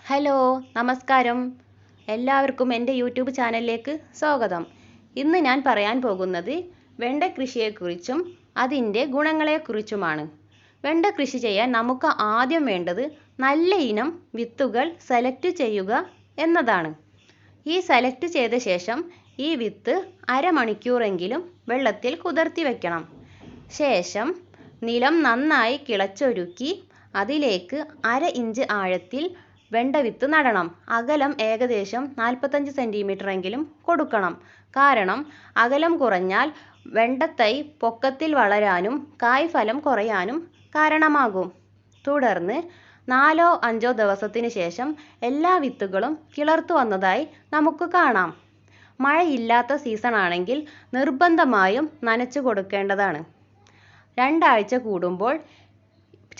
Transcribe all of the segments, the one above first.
Hello, നമസ്കാരം. എല്ലാവർക്കും എൻ്റെ യൂട്യൂബ് ചാനലിലേക്ക് സ്വാഗതം. ഇന്ന് ഞാൻ പറയാൻ പോകുന്നത് വെണ്ട കൃഷിയെക്കുറിച്ചും അതിൻ്റെ ഗുണങ്ങളെക്കുറിച്ചുമാണ്. വെണ്ട കൃഷി ചെയ്യാൻ നമുക്ക് ആദ്യം വേണ്ടത് നല്ല ഇനം വിത്തുകൾ സെലക്ട് ചെയ്യുക എന്നതാണ്. ഈ സെലക്ട് ചെയ്ത ശേഷം ഈ വിത്ത് അരമണിക്കൂറെങ്കിലും വെള്ളത്തിൽ കുതിർത്തി വയ്ക്കണം. ശേഷം നിലം നന്നായി കിളച്ചൊരുക്കി അതിലേക്ക് 1/2 ഇഞ്ച് ആഴത്തിൽ വെണ്ട വിത്ത് നടണം. അകലം ഏകദേശം 45 സെൻറ്റിമീറ്റർ എങ്കിലും കൊടുക്കണം. കാരണം അകലം കുറഞ്ഞാൽ വെണ്ടത്തൈ പൊക്കത്തിൽ വളരാനും കായ്ഫലം കുറയാനും കാരണമാകും. തുടർന്ന് 4-5 ദിവസത്തിന് ശേഷം എല്ലാ വിത്തുകളും കിളിർത്തു വന്നതായി നമുക്ക് കാണാം. മഴയില്ലാത്ത സീസൺ ആണെങ്കിൽ നിർബന്ധമായും നനച്ചു കൊടുക്കേണ്ടതാണ്. 2 ആഴ്ച കൂടുമ്പോൾ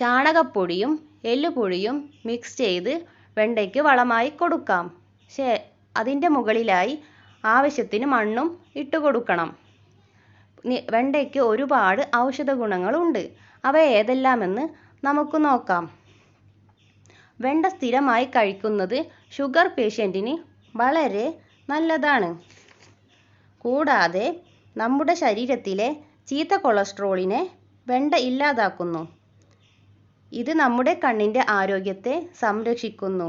ചാണകപ്പൊടിയും എല്ലുപൊടിയും മിക്സ് ചെയ്ത് വെണ്ടയ്ക്ക് വളമായി കൊടുക്കാം. അതിൻ്റെ മുകളിലായി ആവശ്യത്തിന് മണ്ണും ഇട്ട് കൊടുക്കണം. വെണ്ടയ്ക്ക് ഒരുപാട് ഔഷധ ഗുണങ്ങളുണ്ട്. അവ ഏതെല്ലാമെന്ന് നമുക്ക് നോക്കാം. വെണ്ട സ്ഥിരമായി കഴിക്കുന്നത് ഷുഗർ പേഷ്യൻറ്റിന് വളരെ നല്ലതാണ്. കൂടാതെ നമ്മുടെ ശരീരത്തിലെ ചീത്ത കൊളസ്ട്രോളിനെ വെണ്ട ഇല്ലാതാക്കുന്നു. ഇത് നമ്മുടെ കണ്ണിൻ്റെ ആരോഗ്യത്തെ സംരക്ഷിക്കുന്നു.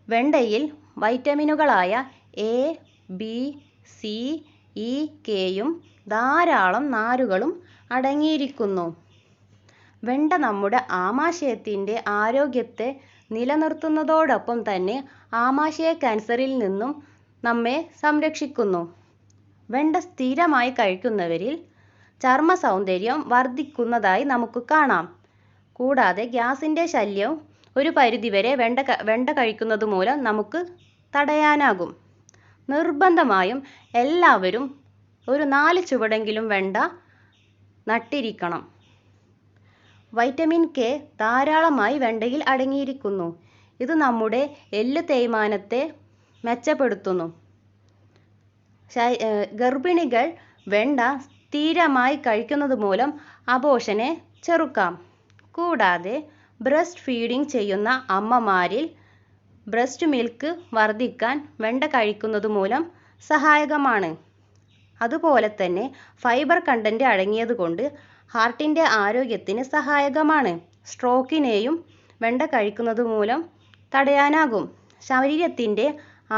വെണ്ടയിൽ വൈറ്റമിനുകളായ എ, ബി, സി, ഇ, കെയും ധാരാളം നാരുകളും അടങ്ങിയിരിക്കുന്നു. വെണ്ട നമ്മുടെ ആമാശയത്തിൻ്റെ ആരോഗ്യത്തെ നിലനിർത്തുന്നതോടൊപ്പം തന്നെ ആമാശയ ക്യാൻസറിൽ നിന്നും നമ്മെ സംരക്ഷിക്കുന്നു. വെണ്ട സ്ഥിരമായി കഴിക്കുന്നവരിൽ ചർമ്മ സൗന്ദര്യം വർദ്ധിക്കുന്നതായി നമുക്ക് കാണാം. കൂടാതെ ഗ്യാസിൻ്റെ ശല്യം ഒരു പരിധിവരെ വെണ്ട കഴിക്കുന്നത് മൂലം നമുക്ക് തടയാനാകും. നിർബന്ധമായും എല്ലാവരും ഒരു 4 ചുവടെങ്കിലും വെണ്ട നട്ടിരിക്കണം. വൈറ്റമിൻ കെ ധാരാളമായി വെണ്ടയിൽ അടങ്ങിയിരിക്കുന്നു. ഇത് നമ്മുടെ എല്ല് തേയ്മാനത്തെ മെച്ചപ്പെടുത്തുന്നു. ഗർഭിണികൾ വെണ്ട സ്ഥിരമായി കഴിക്കുന്നത് മൂലം അബോർഷനെ ചെറുക്കാം. കൂടാതെ ബ്രസ്റ്റ് ഫീഡിംഗ് ചെയ്യുന്ന അമ്മമാരിൽ ബ്രസ്റ്റ് മിൽക്ക് വർദ്ധിക്കാൻ വെണ്ട കഴിക്കുന്നത് മൂലം സഹായകമാണ്. അതുപോലെ തന്നെ ഫൈബർ കണ്ടന്റ് അടങ്ങിയതുകൊണ്ട് ഹാർട്ടിൻ്റെ ആരോഗ്യത്തിന് സഹായകമാണ്. സ്ട്രോക്കിനെയും വെണ്ട കഴിക്കുന്നത് മൂലം തടയാനാകും. ശരീരത്തിൻ്റെ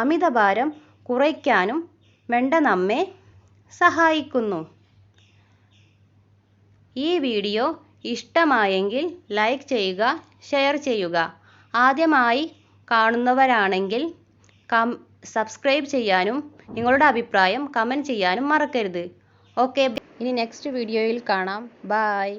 അമിതഭാരം കുറയ്ക്കാനും വെണ്ട നമ്മെ സഹായിക്കുന്നു. ഈ വീഡിയോ ഇഷ്ടമായെങ്കിൽ ലൈക്ക് ചെയ്യുക, ഷെയർ ചെയ്യുക. ആദ്യമായി കാണുന്നവരാണെങ്കിൽ സബ്സ്ക്രൈബ് ചെയ്യാനും നിങ്ങളുടെ അഭിപ്രായം കമൻറ്റ് ചെയ്യാനും മറക്കരുത്. ഓക്കെ, ഇനി നെക്സ്റ്റ് വീഡിയോയിൽ കാണാം. ബൈ.